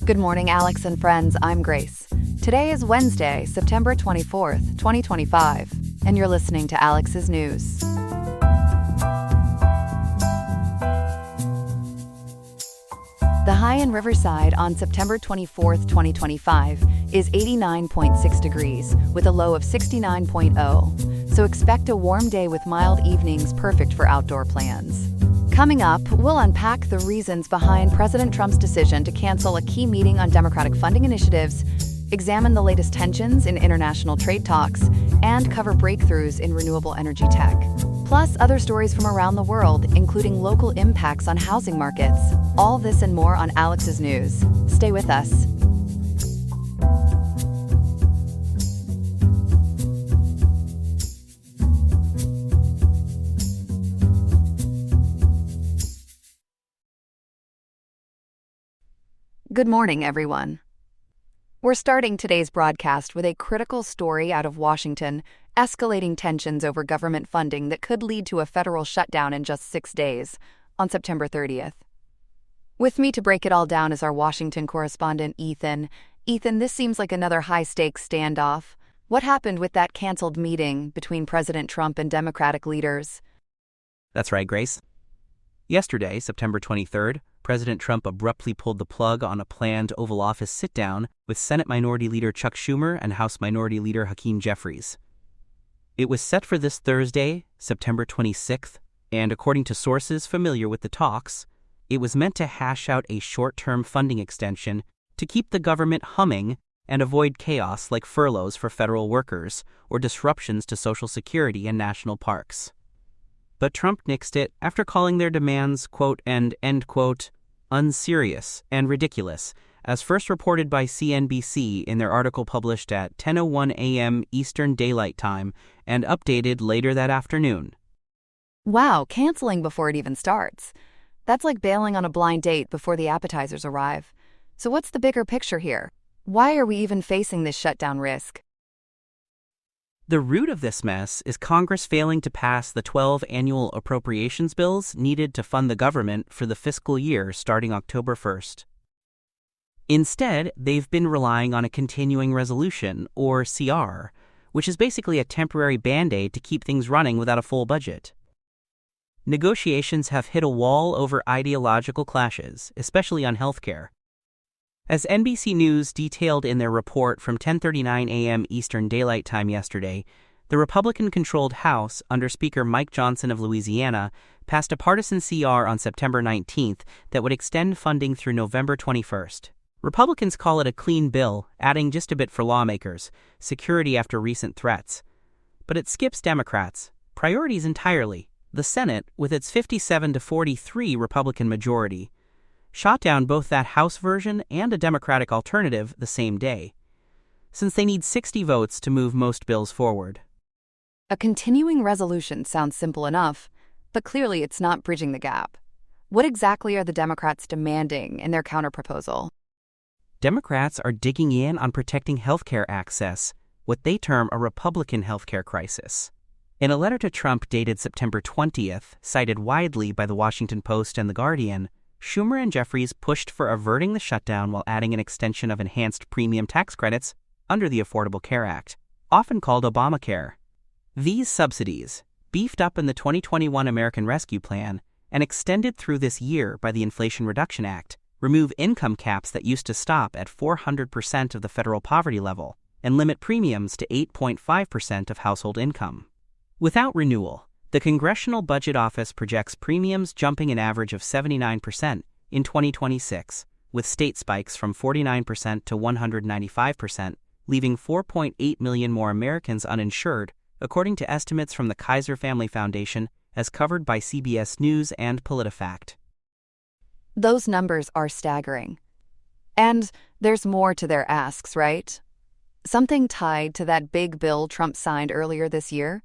Good morning, Alex and friends. I'm Grace. Today is Wednesday, September 24th, 2025, and you're listening to Alex's News. The high in Riverside on September 24th, 2025 is 89.6 degrees with a low of 69.0, so expect a warm day with mild evenings perfect for outdoor plans. Coming up, we'll unpack the reasons behind President Trump's decision to cancel a key meeting on Democratic funding initiatives, examine the latest tensions in international trade talks, and cover breakthroughs in renewable energy tech. Plus, other stories from around the world, including local impacts on housing markets. All this and more on Alex's News. Stay with us. Good morning, everyone. We're starting today's broadcast with a critical story out of Washington, escalating tensions over government funding that could lead to a federal shutdown in just 6 days, on September 30th. With me to break it all down is our Washington correspondent, Ethan. Ethan, this seems like another high-stakes standoff. What happened with that canceled meeting between President Trump and Democratic leaders? That's right, Grace. Yesterday, September 23rd, President Trump abruptly pulled the plug on a planned Oval Office sit-down with Senate Minority Leader Chuck Schumer and House Minority Leader Hakeem Jeffries. It was set for this Thursday, September 26th, and according to sources familiar with the talks, it was meant to hash out a short-term funding extension to keep the government humming and avoid chaos like furloughs for federal workers or disruptions to Social Security and national parks. But Trump nixed it after calling their demands, quote, and end quote, unserious and ridiculous, as first reported by CNBC in their article published at 10:01 a.m. Eastern Daylight Time and updated later that afternoon. Wow, canceling before it even starts. That's like bailing on a blind date before the appetizers arrive. So what's the bigger picture here? Why are we even facing this shutdown risk? The root of this mess is Congress failing to pass the 12 annual appropriations bills needed to fund the government for the fiscal year starting October 1st. Instead, they've been relying on a continuing resolution, or CR, which is basically a temporary band-aid to keep things running without a full budget. Negotiations have hit a wall over ideological clashes, especially on healthcare. As NBC News detailed in their report from 10:39 a.m. Eastern Daylight Time yesterday, the Republican-controlled House, under Speaker Mike Johnson of Louisiana, passed a partisan CR on September 19th that would extend funding through November 21st. Republicans call it a clean bill, adding just a bit for lawmakers, security after recent threats. But it skips Democrats' priorities entirely. The Senate, with its 57-43 Republican majority, shot down both that House version and a Democratic alternative the same day, since they need 60 votes to move most bills forward. A continuing resolution sounds simple enough, but clearly it's not bridging the gap. What exactly are the Democrats demanding in their counterproposal? Democrats are digging in on protecting healthcare access, what they term a Republican healthcare crisis. In a letter to Trump dated September 20th, cited widely by the Washington Post and The Guardian, Schumer and Jeffries pushed for averting the shutdown while adding an extension of enhanced premium tax credits under the Affordable Care Act, often called Obamacare. These subsidies, beefed up in the 2021 American Rescue Plan and extended through this year by the Inflation Reduction Act, remove income caps that used to stop at 400% of the federal poverty level and limit premiums to 8.5% of household income. Without renewal, the Congressional Budget Office projects premiums jumping an average of 79% in 2026, with state spikes from 49% to 195%, leaving 4.8 million more Americans uninsured, according to estimates from the Kaiser Family Foundation, as covered by CBS News and PolitiFact. Those numbers are staggering. And there's more to their asks, right? Something tied to that big bill Trump signed earlier this year?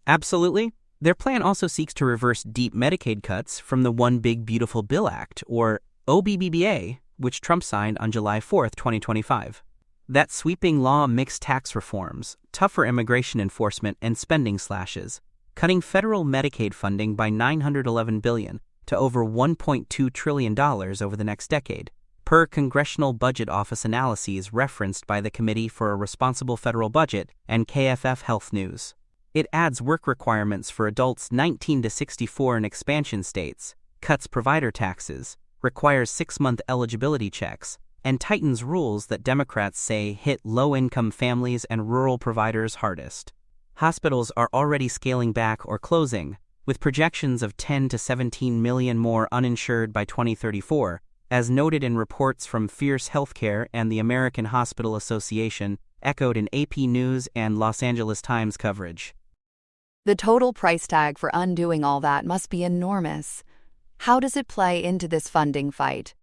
Absolutely. Their plan also seeks to reverse deep Medicaid cuts from the One Big Beautiful Bill Act, or OBBBA, which Trump signed on July 4, 2025. That sweeping law mixed tax reforms, tougher immigration enforcement, and spending slashes, cutting federal Medicaid funding by $911 billion to over $1.2 trillion over the next decade, per Congressional Budget Office analyses referenced by the Committee for a Responsible Federal Budget and KFF Health News. It adds work requirements for adults 19 to 64 in expansion states, cuts provider taxes, requires 6-month eligibility checks, and tightens rules that Democrats say hit low-income families and rural providers hardest. Hospitals are already scaling back or closing, with projections of 10 to 17 million more uninsured by 2034, as noted in reports from Fierce Healthcare and the American Hospital Association, echoed in AP News and Los Angeles Times coverage. The total price tag for undoing all that must be enormous. How does it play into this funding fight?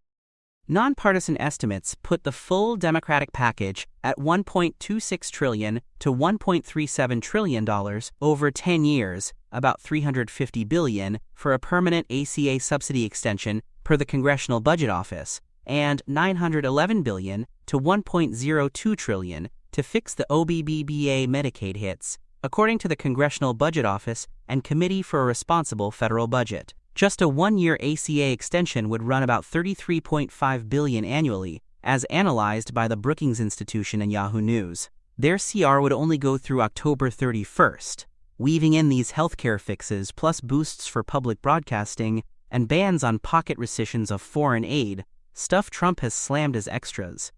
Nonpartisan estimates put the full Democratic package at $1.26 trillion to $1.37 trillion over 10 years, about $350 billion for a permanent ACA subsidy extension per the Congressional Budget Office, and $911 billion to $1.02 trillion to fix the OBBBA Medicaid hits, according to the Congressional Budget Office and Committee for a Responsible Federal Budget. Just a one-year ACA extension would run about $33.5 billion annually, as analyzed by the Brookings Institution and Yahoo News. Their CR would only go through October 31st, weaving in these healthcare fixes plus boosts for public broadcasting and bans on pocket rescissions of foreign aid, stuff Trump has slammed as extras.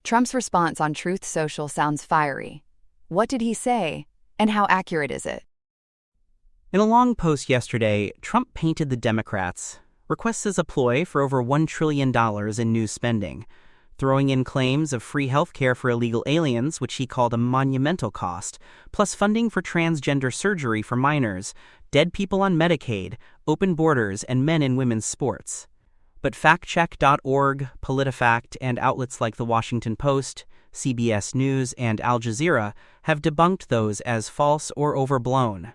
Trump's response on Truth Social sounds fiery. What did he say, and how accurate is it? In a long post yesterday, Trump painted the Democrats' requests as a ploy for over $1 trillion in new spending, throwing in claims of free health care for illegal aliens, which he called a monumental cost, plus funding for transgender surgery for minors, dead people on Medicaid, open borders, and men in women's sports. But factcheck.org, PolitiFact, and outlets like The Washington Post, CBS News, and Al Jazeera have debunked those as false or overblown.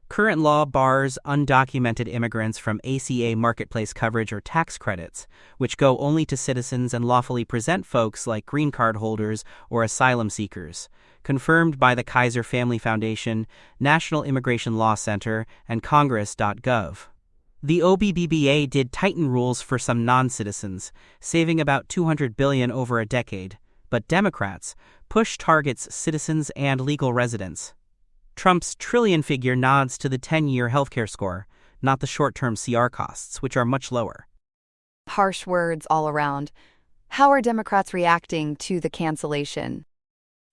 Current law bars undocumented immigrants from ACA marketplace coverage or tax credits, which go only to citizens and lawfully present folks like green card holders or asylum seekers, confirmed by the Kaiser Family Foundation, National Immigration Law Center, and Congress.gov. The OBBBA did tighten rules for some non-citizens, saving about $200 billion over a decade, but Democrats push targets citizens and legal residents. Trump's trillion figure nods to the 10-year healthcare score, not the short-term CR costs, which are much lower. Harsh words all around. How are Democrats reacting to the cancellation?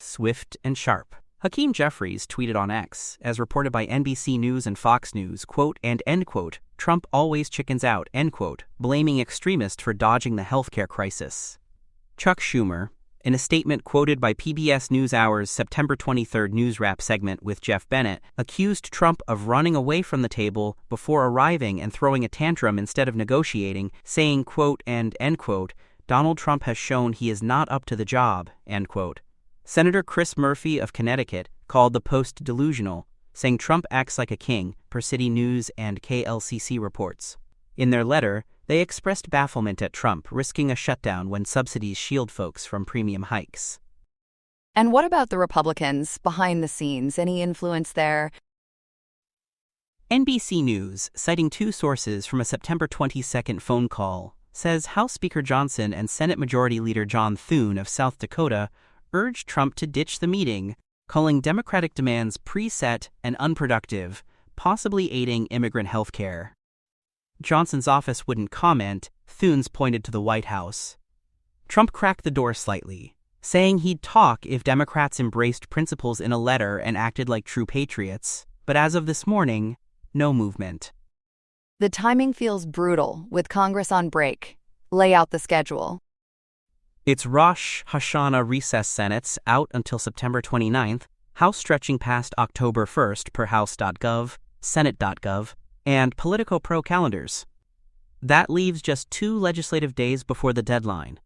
Swift and sharp. Hakeem Jeffries tweeted on X, as reported by NBC News and Fox News, quote, and end quote, Trump always chickens out, end quote, blaming extremists for dodging the healthcare crisis. Chuck Schumer, in a statement quoted by PBS NewsHour's September 23 News Wrap segment with Jeff Bennett, accused Trump of running away from the table before arriving and throwing a tantrum instead of negotiating, saying, quote, and end quote, Donald Trump has shown he is not up to the job, end quote. Senator Chris Murphy of Connecticut called the Post delusional, saying Trump acts like a king, per City News and KLCC reports. In their letter, they expressed bafflement at Trump risking a shutdown when subsidies shield folks from premium hikes. And what about the Republicans behind the scenes? Any influence there? NBC News, citing two sources from a September 22 phone call, says House Speaker Johnson and Senate Majority Leader John Thune of South Dakota urged Trump to ditch the meeting, calling Democratic demands preset and unproductive, possibly aiding immigrant health care. Johnson's office wouldn't comment. Thunes pointed to the White House. Trump cracked the door slightly, saying he'd talk if Democrats embraced principles in a letter and acted like true patriots, but as of this morning, no movement. The timing feels brutal, with Congress on break. Lay out the schedule. It's Rosh Hashanah recess Senate's out until September 29th, House stretching past October 1st per House.gov, Senate.gov, and Politico Pro calendars. That leaves just 2 legislative days before the deadline,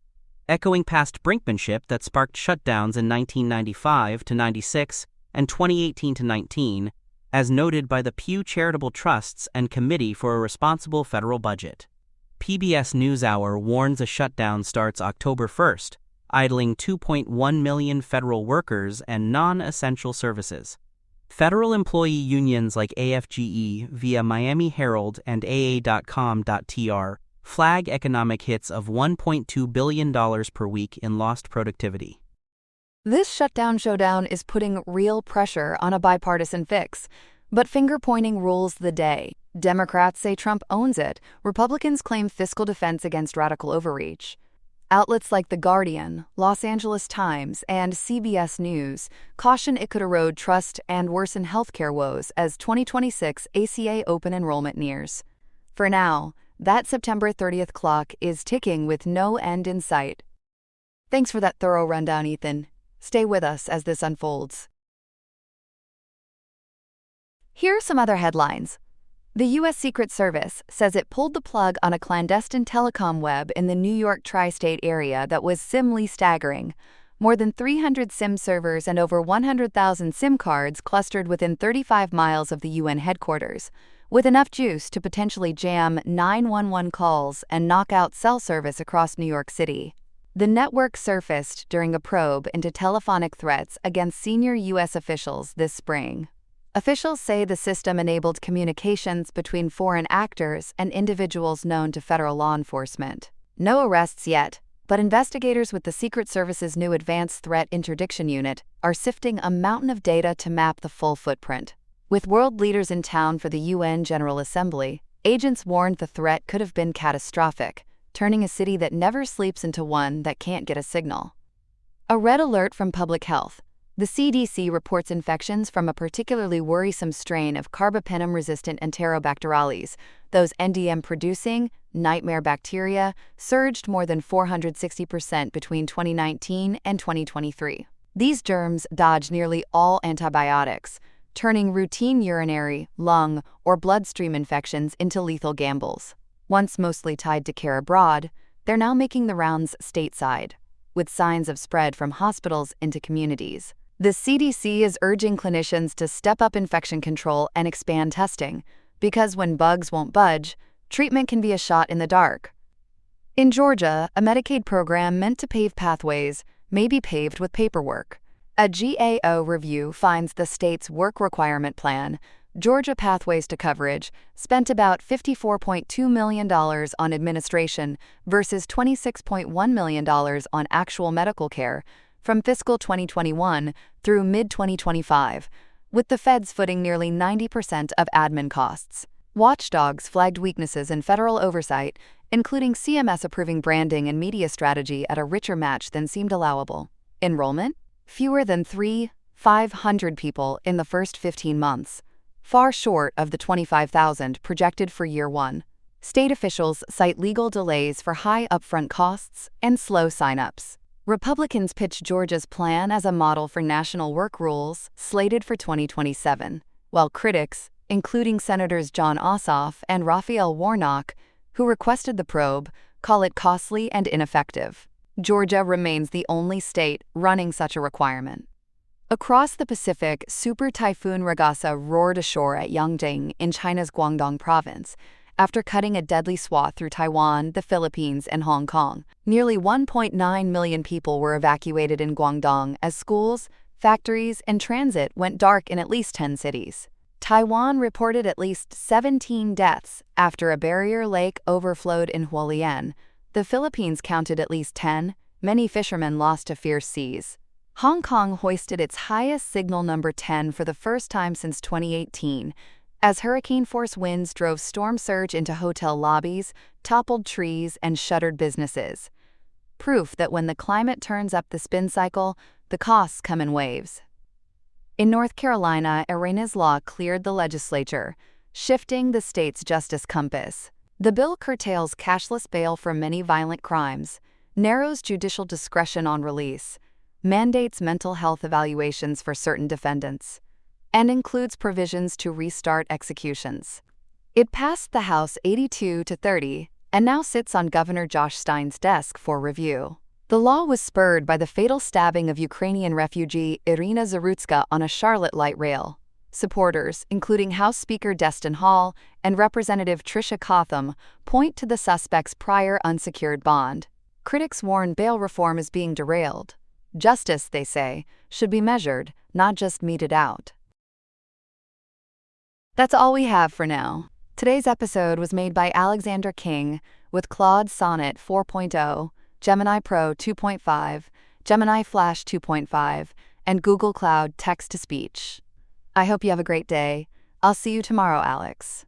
echoing past brinkmanship that sparked shutdowns in 1995 to 96 and 2018 to 19, as noted by the Pew Charitable Trusts and Committee for a Responsible Federal Budget. PBS NewsHour warns a shutdown starts October 1st, idling 2.1 million federal workers and non-essential services. Federal employee unions like AFGE via Miami Herald and AA.com.tr flag economic hits of $1.2 billion per week in lost productivity. This shutdown showdown is putting real pressure on a bipartisan fix. But finger-pointing rules the day. Democrats say Trump owns it. Republicans claim fiscal defense against radical overreach. Outlets like The Guardian, Los Angeles Times, and CBS News caution it could erode trust and worsen healthcare woes as 2026 ACA open enrollment nears. For now, that September 30th clock is ticking with no end in sight. Thanks for that thorough rundown, Ethan. Stay with us as this unfolds. Here are some other headlines. The U.S. Secret Service says it pulled the plug on a clandestine telecom web in the New York tri-state area that was SIM-ly staggering. More than 300 SIM servers and over 100,000 SIM cards clustered within 35 miles of the UN headquarters, with enough juice to potentially jam 911 calls and knock out cell service across New York City. The network surfaced during a probe into telephonic threats against senior U.S. officials this spring. Officials say the system enabled communications between foreign actors and individuals known to federal law enforcement. No arrests yet, but investigators with the Secret Service's new Advanced Threat Interdiction Unit are sifting a mountain of data to map the full footprint. With world leaders in town for the UN General Assembly, agents warned the threat could have been catastrophic, turning a city that never sleeps into one that can't get a signal. A red alert from Public Health. The CDC reports infections from a particularly worrisome strain of carbapenem-resistant Enterobacterales. Those NDM-producing, nightmare bacteria surged more than 460% between 2019 and 2023. These germs dodge nearly all antibiotics, turning routine urinary, lung, or bloodstream infections into lethal gambles. Once mostly tied to care abroad, they're now making the rounds stateside, with signs of spread from hospitals into communities. The CDC is urging clinicians to step up infection control and expand testing, because when bugs won't budge, treatment can be a shot in the dark. In Georgia, a Medicaid program meant to pave pathways may be paved with paperwork. A GAO review finds the state's work requirement plan, Georgia Pathways to Coverage, spent about $54.2 million on administration versus $26.1 million on actual medical care from fiscal 2021 through mid-2025, with the feds footing nearly 90% of admin costs. Watchdogs flagged weaknesses in federal oversight, including CMS approving branding and media strategy at a richer match than seemed allowable. Enrollment? Fewer than 500 people in the first 15 months, far short of the 25,000 projected for year one. State officials cite legal delays for high upfront costs and slow sign-ups. Republicans pitch Georgia's plan as a model for national work rules slated for 2027, while critics, including Senators John Ossoff and Raphael Warnock, who requested the probe, call it costly and ineffective. Georgia remains the only state running such a requirement. Across the Pacific, Super Typhoon Ragasa roared ashore at Yangjing in China's Guangdong province, after cutting a deadly swath through Taiwan, the Philippines, and Hong Kong. Nearly 1.9 million people were evacuated in Guangdong as schools, factories, and transit went dark in at least 10 cities. Taiwan reported at least 17 deaths after a barrier lake overflowed in Hualien. The Philippines counted at least 10, many fishermen lost to fierce seas. Hong Kong hoisted its highest signal number 10 for the first time since 2018, as hurricane-force winds drove storm surge into hotel lobbies, toppled trees, and shuttered businesses. Proof that when the climate turns up the spin cycle, the costs come in waves. In North Carolina, Irena's law cleared the legislature, shifting the state's justice compass. The bill curtails cashless bail for many violent crimes, narrows judicial discretion on release, mandates mental health evaluations for certain defendants, and includes provisions to restart executions. It passed the House 82-30 and now sits on Governor Josh Stein's desk for review. The law was spurred by the fatal stabbing of Ukrainian refugee Irina Zarutska on a Charlotte light rail. Supporters, including House Speaker Destin Hall and Representative Tricia Cotham, point to the suspect's prior unsecured bond. Critics warn bail reform is being derailed. Justice, they say, should be measured, not just meted out. That's all we have for now. Today's episode was made by Alexandra King, with Claude Sonnet 4.0, Gemini Pro 2.5, Gemini Flash 2.5, and Google Cloud Text-to-Speech. I hope you have a great day. I'll see you tomorrow, Alex.